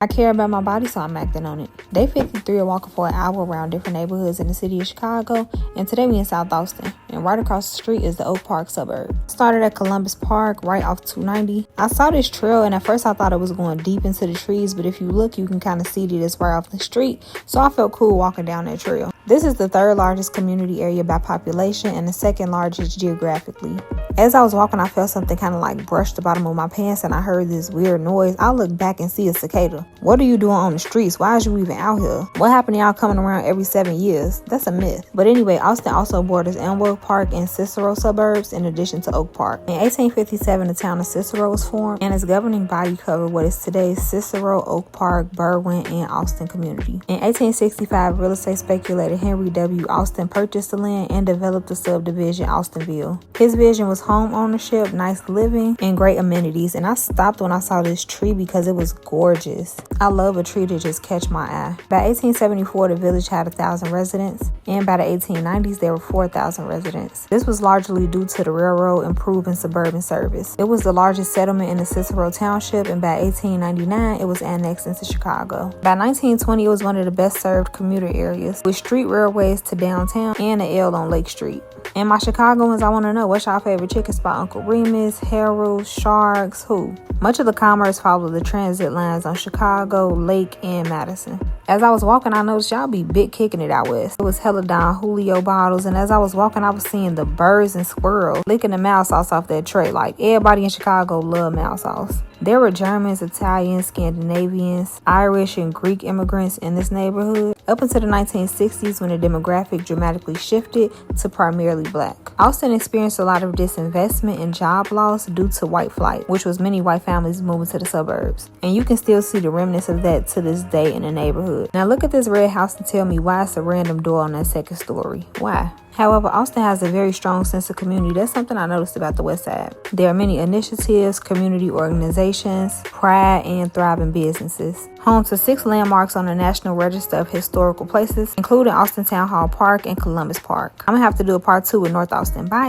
I care about my body, so I'm acting on it. Day 53 are walking for an hour around different neighborhoods in the city of Chicago, and today we in South Austin, and right across the street is the Oak Park suburb. Started at Columbus Park, right off 290. I saw this trail, and at first I thought it was going deep into the trees, but if you look, you can kind of see that it's right off the street, so I felt cool walking down that trail. This is the third largest community area by population and the second largest geographically. As I was walking, I felt something kind of like brush the bottom of my pants, and I heard this weird noise. I looked back and see a cicada. What are you doing on the streets? Why is you even out here? What happened to y'all coming around every 7 years? That's a myth. But anyway, Austin also borders Elmwood Park and Cicero suburbs in addition to Oak Park. In 1857, the town of Cicero was formed, and its governing body covered what is today's Cicero, Oak Park, Berwyn, and Austin community. In 1865, real estate speculator Henry W. Austin purchased the land and developed the subdivision Austinville. His vision was home ownership, nice living, and great amenities, and I stopped when I saw this tree because it was gorgeous. I love a tree to just catch my eye. By 1874, the village had 1,000 residents, and by the 1890s, there were 4,000 residents. This was largely due to the railroad improving suburban service. It was the largest settlement in the Cicero Township, and by 1899, it was annexed into Chicago. By 1920, it was one of the best served commuter areas, with street railways to downtown and an L on Lake Street. And my Chicagoans, I want to know, what's y'all favorite chicken spot? Uncle Remus, Harold's, Sharks, who? Much of the commerce followed the transit lines on Chicago, Lake, and Madison. As I was walking, I noticed y'all be big kicking it out west. It was hella Don Julio bottles, and as I was walking, I was seeing the birds and squirrels licking the mouse sauce off that tray. Like, everybody in Chicago love mouse sauce. There were Germans, Italians, Scandinavians, Irish, and Greek immigrants in this neighborhood up until the 1960s when the demographic dramatically shifted to primarily black. Austin experienced a lot of disinvestment and job loss due to white flight, which was many white families moving to the suburbs. And you can still see the remnants of that to this day in the neighborhood. Now look at this red house and tell me why it's a random door on that second story. Why? However, Austin has a very strong sense of community. That's something I noticed about the West Side. There are many initiatives, community organizations, pride, and thriving businesses. Home to 6 landmarks on the National Register of Historical Places, including Austin Town Hall Park and Columbus Park. I'm going to have to do a part 2 with North Austin. Bye.